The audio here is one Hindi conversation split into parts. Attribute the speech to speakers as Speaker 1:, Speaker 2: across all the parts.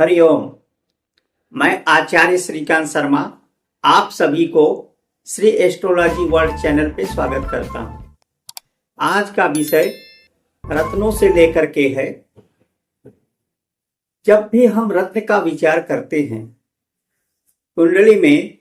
Speaker 1: हरिओम। मैं आचार्य श्रीकांत शर्मा आप सभी को श्री एस्ट्रोलॉजी वर्ल्ड चैनल पे स्वागत करता हूं। आज का विषय रत्नों से लेकर के है। जब भी हम रत्न का विचार करते हैं, कुंडली में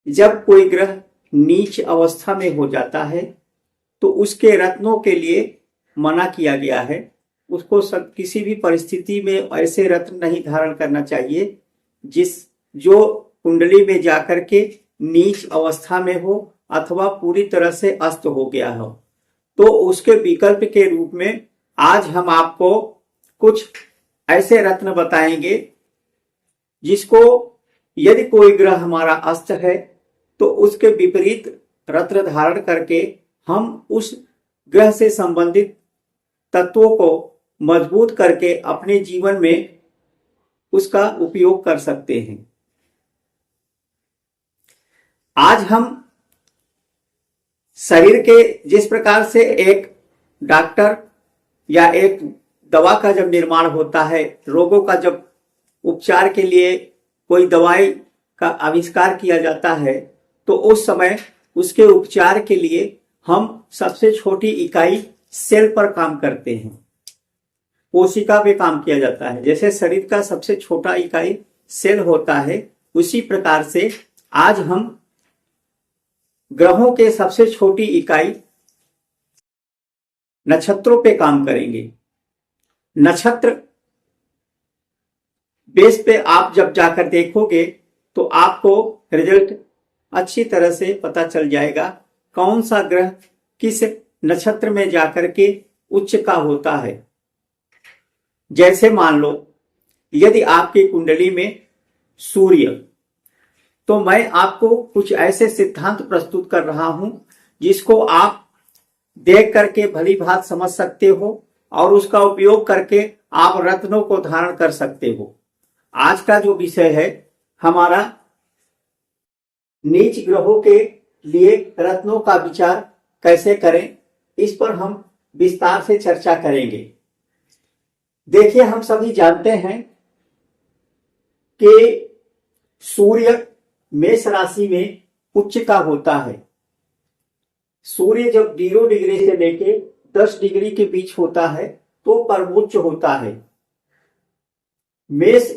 Speaker 1: जब कोई ग्रह नीच अवस्था में हो जाता है तो उसके रत्नों के लिए मना किया गया है। उसको किसी भी परिस्थिति में ऐसे रत्न नहीं धारण करना चाहिए जो कुंडली में जाकर के नीच अवस्था में हो अथवा पूरी तरह से अस्त हो गया हो। तो उसके विकल्प के रूप में आज हम आपको कुछ ऐसे रत्न बताएंगे जिसको यदि कोई ग्रह हमारा अस्त है तो उसके विपरीत रत्न धारण करके हम उस ग्रह से संबंधित तत्वों को मजबूत करके अपने जीवन में उसका उपयोग कर सकते हैं। आज हम शरीर के जिस प्रकार से एक डॉक्टर या एक दवा का जब निर्माण होता है, रोगों का जब उपचार के लिए कोई दवाई का आविष्कार किया जाता है तो उस समय उसके उपचार के लिए हम सबसे छोटी इकाई सेल पर काम करते हैं, कोशिका पे काम किया जाता है। जैसे शरीर का सबसे छोटा इकाई सेल होता है, उसी प्रकार से आज हम ग्रहों के सबसे छोटी इकाई नक्षत्रों पे काम करेंगे। नक्षत्र बेस पे आप जब जाकर देखोगे तो आपको रिजल्ट अच्छी तरह से पता चल जाएगा कौन सा ग्रह किस नक्षत्र में जाकर के उच्च का होता है। जैसे मान लो यदि आपकी कुंडली में सूर्य, तो मैं आपको कुछ ऐसे सिद्धांत प्रस्तुत कर रहा हूं जिसको आप देख करके भली भांति समझ सकते हो और उसका उपयोग करके आप रत्नों को धारण कर सकते हो। आज का जो विषय है हमारा नीच ग्रहों के लिए रत्नों का विचार कैसे करें, इस पर हम विस्तार से चर्चा करेंगे। देखिए, हम सभी जानते हैं कि सूर्य मेष राशि में उच्च का होता है। सूर्य जब 0 डिग्री से लेके 10 डिग्री के बीच होता है तो परमोच्च होता है। मेष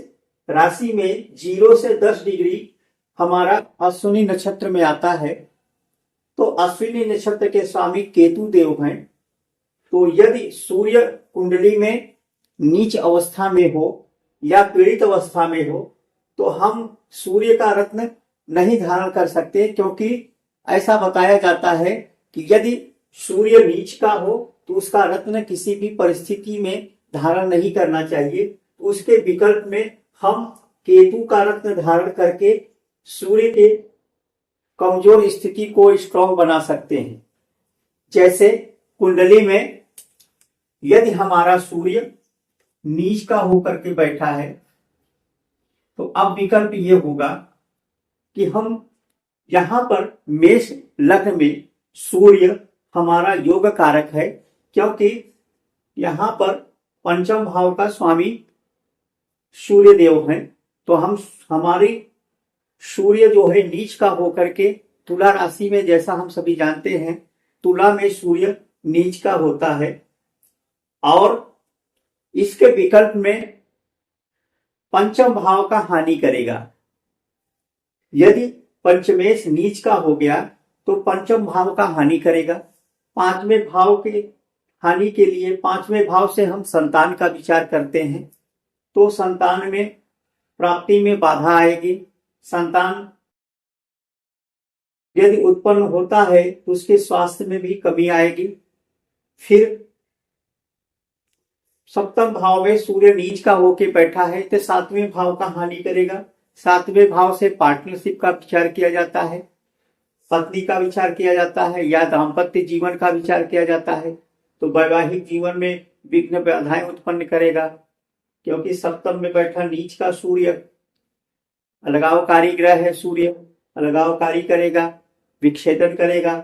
Speaker 1: राशि में 0 से 10 डिग्री हमारा अश्विनी नक्षत्र में आता है। तो अश्विनी नक्षत्र के स्वामी केतु देव हैं। तो यदि सूर्य कुंडली में नीच अवस्था में हो या पीड़ित अवस्था में हो तो हम सूर्य का रत्न नहीं धारण कर सकते, क्योंकि ऐसा बताया जाता है कि यदि सूर्य नीच का हो तो उसका रत्न किसी भी परिस्थिति में धारण नहीं करना चाहिए। तो उसके विकल्प में हम केतु का रत्न धारण करके सूर्य के कमजोर स्थिति को स्ट्रॉन्ग बना सकते हैं। जैसे कुंडली में यदि हमारा सूर्य नीच का होकर के बैठा है तो अब विकल्प ये होगा कि हम यहां पर मेष लग्न में सूर्य हमारा योग कारक है, क्योंकि यहां पर पंचम भाव का स्वामी सूर्य देव हैं। तो हम हमारी सूर्य जो है नीच का होकर के तुला राशि में, जैसा हम सभी जानते हैं, तुला में सूर्य नीच का होता है और इसके विकल्प में पंचम भाव का हानि करेगा। यदि पंचमेश नीच का हो गया तो पंचम भाव का हानि करेगा। पांचवें भाव के हानि के लिए पांचवें भाव से हम संतान का विचार करते हैं तो संतान में प्राप्ति में बाधा आएगी। संतान यदि उत्पन्न होता है तो उसके स्वास्थ्य में भी कमी आएगी। फिर सप्तम भाव में सूर्य नीच का होके बैठा है तो 7वें भाव का हानि करेगा। 7वें भाव से पार्टनरशिप का विचार किया जाता है, पत्नी का विचार किया जाता है या दाम्पत्य जीवन का विचार किया जाता है। तो वैवाहिक जीवन में विघ्न बाधाएं उत्पन्न करेगा, क्योंकि सप्तम में बैठा नीच का सूर्य अलगावकारी ग्रह है। सूर्य अलगावकारी करेगा, विच्छेदन करेगा,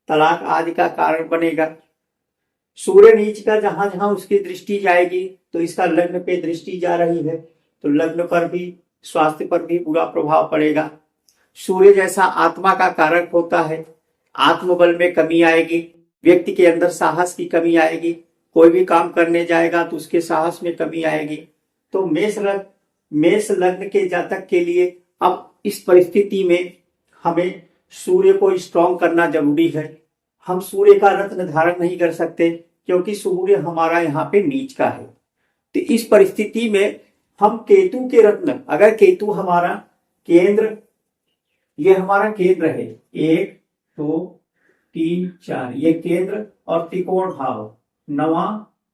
Speaker 1: तलाक आदि का कारण बनेगा। सूर्य नीच का जहां जहां उसकी दृष्टि जाएगी तो इसका लग्न पे दृष्टि जा रही है तो लग्न पर भी, स्वास्थ्य पर भी बुरा प्रभाव पड़ेगा। सूर्य जैसा आत्मा का कारक होता है, आत्मबल में कमी आएगी, व्यक्ति के अंदर साहस की कमी आएगी, कोई भी काम करने जाएगा तो उसके साहस में कमी आएगी। तो मेष लग्न के जातक के लिए अब इस परिस्थिति में हमें सूर्य को स्ट्रॉन्ग करना जरूरी है। हम सूर्य का रत्न धारण नहीं कर सकते क्योंकि सूर्य हमारा यहाँ पे नीच का है। तो इस परिस्थिति में हम केतु के रत्न, अगर केतु हमारा केंद्र, ये हमारा केंद्र है, 1 2 3 4, ये केंद्र और त्रिकोण भाव, नवा,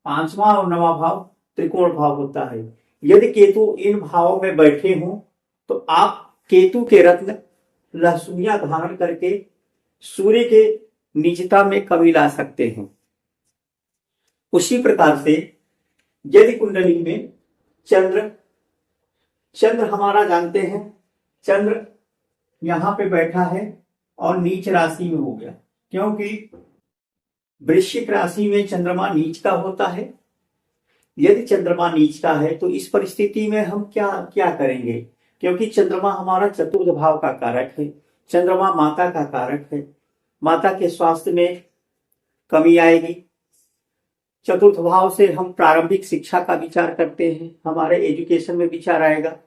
Speaker 1: पांचवा और नवा भाव त्रिकोण भाव होता है। यदि केतु इन भावों में बैठे हों तो आप केतु के रत्न लहसुनिया धारण करके सूर्य के निजता में कमी ला सकते हैं। उसी प्रकार से यदि कुंडली में चंद्र हमारा जानते हैं, चंद्र यहां पे बैठा है और नीच राशि में हो गया, क्योंकि वृश्चिक राशि में चंद्रमा नीच का होता है। यदि चंद्रमा नीच का है तो इस परिस्थिति में हम क्या करेंगे, क्योंकि चंद्रमा हमारा चतुर्थ भाव का कारक है, चंद्रमा माता का कारक है, माता के स्वास्थ्य में कमी आएगी। चतुर्थ भाव से हम प्रारंभिक शिक्षा का विचार करते हैं, हमारे एजुकेशन में विचार आएगा।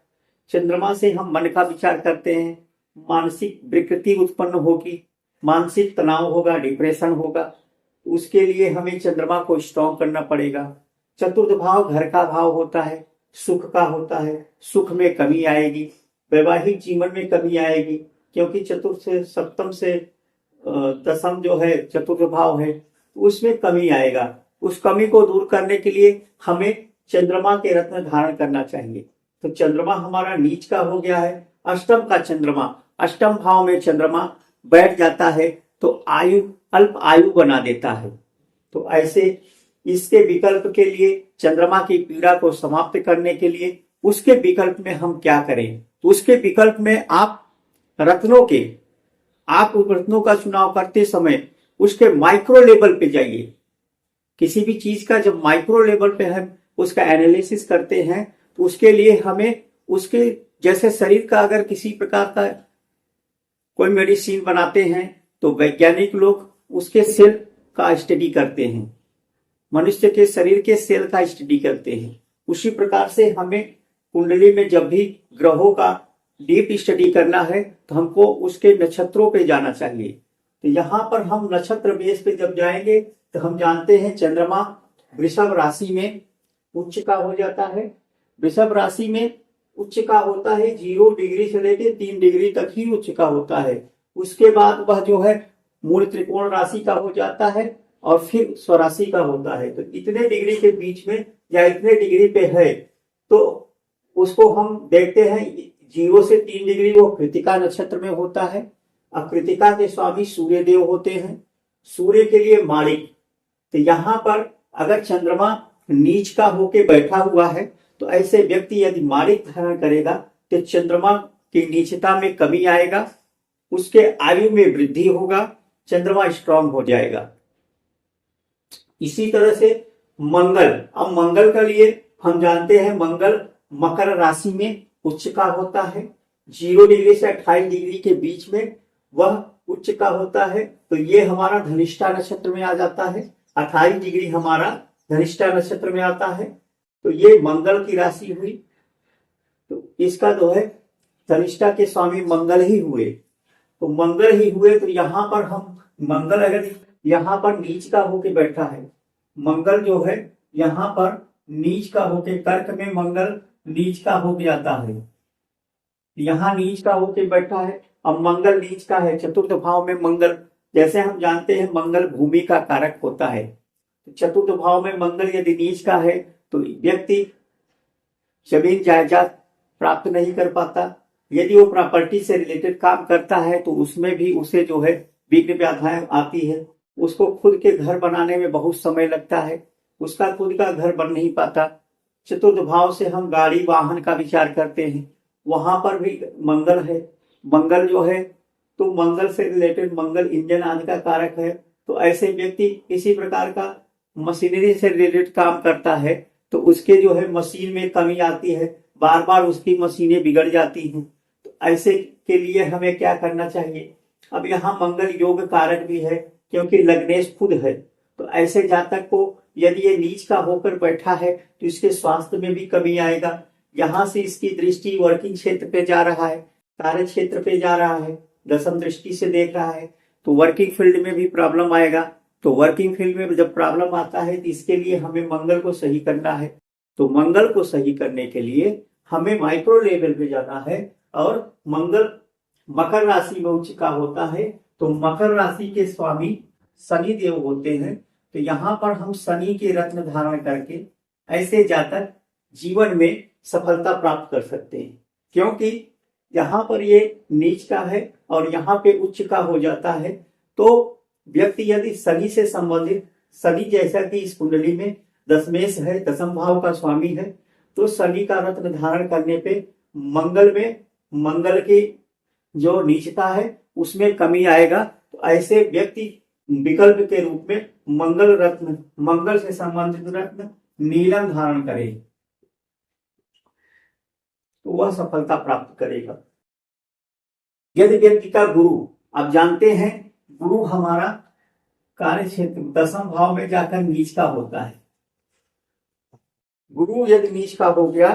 Speaker 1: चंद्रमा से हम मन का विचार करते हैं, मानसिक विकृति उत्पन्न होगी, मानसिक तनाव होगा, डिप्रेशन होगा। उसके लिए हमें चंद्रमा को स्ट्रॉन्ग करना पड़ेगा। चतुर्थ भाव घर का भाव होता है, सुख का होता है, सुख में कमी आएगी, वैवाहिक जीवन में कमी आएगी, क्योंकि चतुर्थ से सप्तम से दसम जो है चतुर्थ भाव है, उसमें कमी आएगा। उस कमी को दूर करने के लिए हमें चंद्रमा के रत्न धारण करना चाहिए। तो चंद्रमा हमारा नीच का हो गया है, अष्टम का चंद्रमा, अष्टम भाव में चंद्रमा बैठ जाता है तो अल्प आयु बना देता है। तो ऐसे इसके विकल्प के लिए, चंद्रमा की पीड़ा को समाप्त करने के लिए उसके विकल्प में हम क्या करें, तो उसके विकल्प में आप रत्नों का चुनाव करते समय उसके माइक्रो लेवल पे जाइए। किसी भी चीज का जब माइक्रो लेवल पे हम उसका एनालिसिस करते हैं तो उसके लिए हमें उसके जैसे शरीर का अगर किसी प्रकार का कोई मेडिसिन बनाते हैं तो वैज्ञानिक लोग उसके सेल का स्टडी करते हैं, मनुष्य के शरीर के सेल का स्टडी करते हैं। उसी प्रकार से हमें कुंडली में जब भी ग्रहों का डीप स्टडी करना है तो हमको उसके नक्षत्रों पे जाना चाहिए। तो यहाँ पर हम नक्षत्र बेस पे जब जाएंगे तो हम जानते हैं चंद्रमा वृषभ राशि में उच्च का हो जाता है। वृषभ राशि में उच्च का होता है 0 डिग्री से लेकर 3 डिग्री तक ही उच्च का होता है। उसके बाद वह जो है मूल त्रिकोण राशि का हो जाता है और फिर स्वराशि का होता है। तो इतने डिग्री के बीच में या इतने डिग्री पे है तो उसको हम देखते हैं 0 से 3 डिग्री वो कृतिका नक्षत्र में होता है। अब कृतिका के स्वामी सूर्य देव होते हैं, सूर्य के लिए मालिक। तो यहाँ पर अगर चंद्रमा नीच का होके बैठा हुआ है तो ऐसे व्यक्ति यदि मालिक धारण करेगा तो चंद्रमा की नीचता में कमी आएगा, उसके आयु में वृद्धि होगा, चंद्रमा स्ट्रांग हो जाएगा। इसी तरह से मंगल, अब मंगल के लिए हम जानते हैं मंगल मकर राशि में उच्च का होता है, 0 डिग्री से 28 डिग्री के बीच में वह उच्च का होता है। तो ये हमारा धनिष्ठा नक्षत्र में आ जाता है, 28 डिग्री हमारा धनिष्ठा नक्षत्र में आता है। तो ये मंगल की राशि हुई। तो इसका जो है धनिष्ठा के स्वामी मंगल ही हुए, तो मंगल ही हुए। तो यहाँ पर हम मंगल अगर यहाँ पर नीच का होके बैठा है, मंगल जो है यहाँ पर नीच का होके, कर्क में मंगल नीच का हो जाता है, यहाँ नीच का होके बैठा है। अब मंगल नीच का है, चतुर्थ भाव में मंगल, जैसे हम जानते हैं मंगल भूमि का कारक होता है। तो चतुर्थ भाव में मंगल यदि नीच का है तो व्यक्ति जमीन जायदाद प्राप्त नहीं कर पाता। यदि वो प्रॉपर्टी से रिलेटेड काम करता है तो उसमें भी उसे जो है विघ्न बाधाएं आती है। उसको खुद के घर बनाने में बहुत समय लगता है, उसका खुद का घर बन नहीं पाता। चतुर्थ भाव से हम गाड़ी वाहन का विचार करते हैं, वहां पर भी मंगल है। मंगल जो है तो मंगल से रिलेटेड मंगल इंजन आदि का कारक है। तो ऐसे व्यक्ति किसी प्रकार का मशीनरी से रिलेटेड काम करता है तो उसके जो है मशीन में कमी आती है, बार बार उसकी मशीनें बिगड़ जाती हैं। तो ऐसे के लिए हमें क्या करना चाहिए? अब यहाँ मंगल योग कारक भी है, क्योंकि लग्नेश खुद है। तो ऐसे जातक को यदि ये नीच का होकर बैठा है तो इसके स्वास्थ्य में भी कमी आएगा। यहाँ से इसकी दृष्टि वर्किंग क्षेत्र पे जा रहा है, कार्य क्षेत्र पे जा रहा है, दसम दृष्टि से देख रहा है, तो वर्किंग फील्ड में भी प्रॉब्लम आएगा। तो वर्किंग फील्ड में जब प्रॉब्लम आता है तो इसके लिए हमें मंगल को सही करना है। तो मंगल को सही करने के लिए हमें माइक्रो लेवल पे जाना है। और मंगल मकर राशि में उच्च का होता है, तो मकर राशि के स्वामी शनि देव होते हैं। तो यहाँ पर हम शनि के रत्न धारण करके ऐसे जातक जीवन में सफलता प्राप्त कर सकते हैं, क्योंकि यहाँ पर ये नीच का है और यहाँ पे उच्च का हो जाता है। तो व्यक्ति यदि शनि से संबंधित, शनि जैसा कि इस कुंडली में दशमेश है, दसम भाव का स्वामी है, तो शनि का रत्न धारण करने पे मंगल की जो नीचता है उसमें कमी आएगा। तो ऐसे व्यक्ति विकल्प के रूप में मंगल से संबंधित रत्न नीलम धारण करे तो वह सफलता प्राप्त करेगा। यदि व्यक्ति का गुरु, आप जानते हैं गुरु हमारा कार्य क्षेत्र दसम भाव में जाकर नीच का होता है। गुरु यदि नीच का हो गया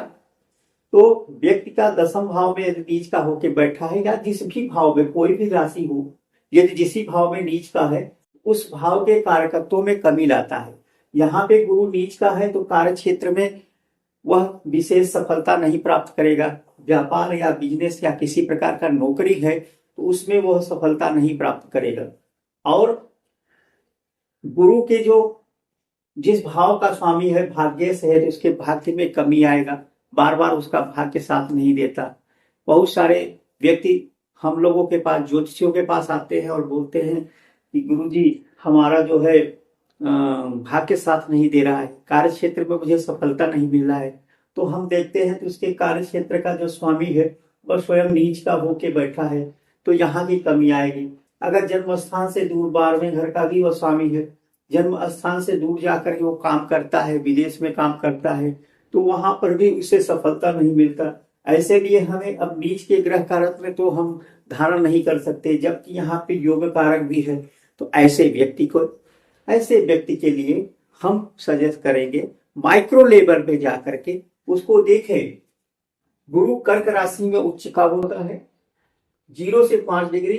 Speaker 1: तो व्यक्ति का दसम भाव में यदि नीच का होकर बैठा है, या जिस भी भाव में कोई भी राशि हो, यदि जिस भाव में नीच का है उस भाव के कारकत्वों में कमी लाता है। यहाँ पे गुरु नीच का है तो कार्य क्षेत्र में वह विशेष सफलता नहीं प्राप्त करेगा। व्यापार या बिजनेस या किसी प्रकार का नौकरी है तो उसमें वह सफलता नहीं प्राप्त करेगा। और गुरु के जो जिस भाव का स्वामी है भाग्य से है तो उसके भाग्य में कमी आएगा, बार बार उसका भाग्य साथ नहीं देता। बहुत सारे व्यक्ति हम लोगों के पास, ज्योतिषियों के पास आते हैं और बोलते हैं कि गुरुजी हमारा जो है भाग्य साथ नहीं दे रहा है, कार्य क्षेत्र में मुझे सफलता नहीं मिल रहा है। तो हम देखते हैं कि उसके कार्य क्षेत्र का जो स्वामी है वह स्वयं नीच का होके बैठा है, तो यहाँ की कमी आएगी। अगर जन्म स्थान से दूर 12वें घर का भी वह स्वामी है, जन्म स्थान से दूर जाकर वो काम करता है, विदेश में काम करता है, तो वहां पर भी उसे सफलता नहीं मिलता। ऐसे लिए हमें अब नीच के ग्रह कारक में तो हम धारण नहीं कर सकते, जबकि यहाँ पे योग कारक भी है। तो ऐसे व्यक्ति के लिए हम सजेस्ट करेंगे माइक्रो लेवल पे जाकर के उसको देखें। गुरु कर्क राशि में उच्च का होता है 0 से 5 डिग्री,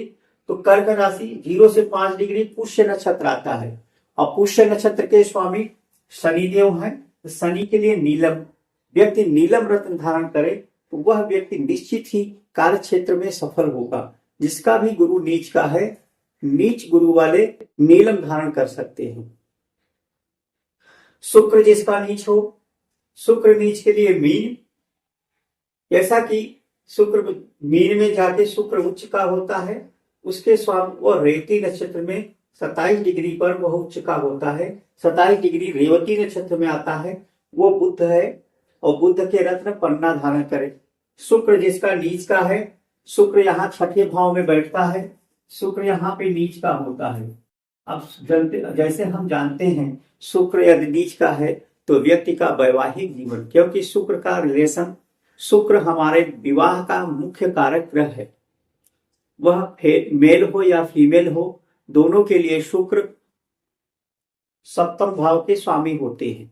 Speaker 1: तो कर्क राशि 0 से 5 डिग्री पुष्य नक्षत्र आता है, और पुष्य नक्षत्र के स्वामी शनिदेव हैं। शनि के लिए व्यक्ति नीलम रत्न धारण करे तो वह व्यक्ति निश्चित ही कार्य क्षेत्र में सफल होगा। जिसका भी गुरु नीच का है, नीच गुरु वाले नीलम धारण कर सकते हैं। शुक्र जिसका नीच हो, शुक्र नीच के लिए मीन, जैसा कि शुक्र मीन में जाके शुक्र उच्च का होता है, उसके स्वामी वह रेवती नक्षत्र में 27 डिग्री पर वह उच्च का होता है। 27 डिग्री रेवती नक्षत्र में आता है, वो बुध है, और बुध के रत्न पन्ना धारण करे। शुक्र जिसका नीच का है, शुक्र यहाँ छठे भाव में बैठता है, शुक्र यहाँ पे नीच का होता है। अब जैसे हम जानते हैं शुक्र यदि नीच का है तो व्यक्ति का वैवाहिक जीवन, क्योंकि शुक्र का रिलेशन, शुक्र हमारे विवाह का मुख्य कारक ग्रह है, वह मेल हो या फीमेल हो, दोनों के लिए शुक्र सप्तम भाव के स्वामी होते हैं।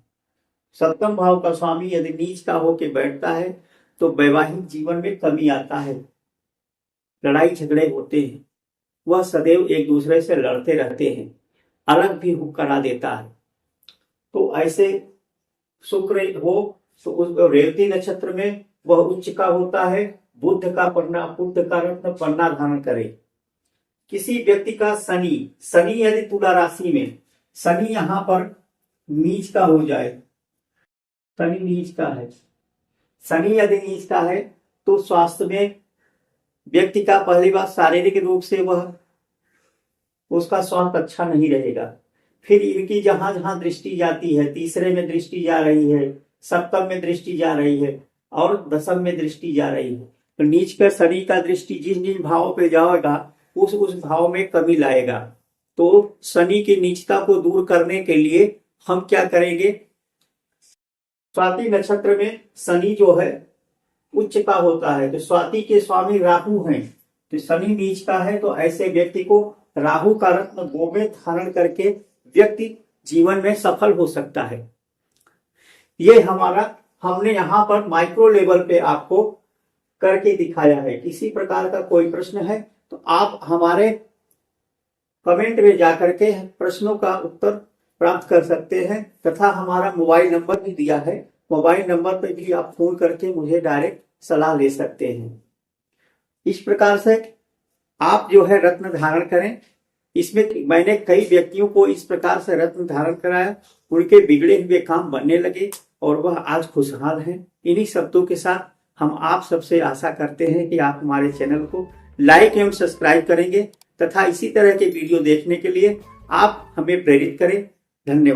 Speaker 1: सप्तम भाव का स्वामी यदि नीच का होके बैठता है तो वैवाहिक जीवन में कमी आता है, लड़ाई झगड़े होते हैं, वह सदैव एक दूसरे से लड़ते रहते हैं, अलग भी करा देता है। तो ऐसे शुक्र हो तो उस रेवती नक्षत्र में वह उच्च का होता है, बुध का रत्न पन्ना धारण करे। किसी व्यक्ति का शनि यदि तुला राशि में, शनि यहाँ पर नीच का हो जाए, शनि नीच का है, शनि यदि नीच का है तो स्वास्थ्य में व्यक्ति का पहली बात शारीरिक रूप से वह उसका स्वास्थ्य अच्छा नहीं रहेगा। फिर इनकी जहां जहां दृष्टि जाती है, तीसरे में दृष्टि जा रही है, सप्तम में दृष्टि जा रही है और दसम में दृष्टि जा रही है, तो नीच का शनि का दृष्टि जिन जिन भावों पे जाएगा उस भाव में कमी लाएगा। तो शनि की नीचता को दूर करने के लिए हम क्या करेंगे, स्वाति नक्षत्र में शनि जो है उच्च का होता है, तो स्वाति के स्वामी राहु हैं, तो शनि नीच का है, तो ऐसे व्यक्ति को राहु का रत्न गोमेद धारण करके व्यक्ति जीवन में सफल हो सकता है। ये हमने यहाँ पर माइक्रो लेवल पे आपको करके दिखाया है। किसी प्रकार का कोई प्रश्न है तो आप हमारे कमेंट में जाकर के प्रश्नों का उत्तर प्राप्त कर सकते हैं, तथा हमारा मोबाइल नंबर भी दिया है। मोबाइल नंबर पर भी आप फोन करके मुझे डायरेक्ट सलाह ले सकते हैं। इस प्रकार से आप जो है रत्न धारण करें। इसमें मैंने कई व्यक्तियों को इस प्रकार से रत्न धारण कराया, उनके बिगड़े हुए काम बनने लगे और वह आज खुशहाल हैं। इन्हीं शब्दों के साथ हम आप सबसे आशा करते हैं कि आप हमारे चैनल को लाइक एवं सब्सक्राइब करेंगे, तथा इसी तरह के वीडियो देखने के लिए आप हमें प्रेरित करें। धन्यवाद।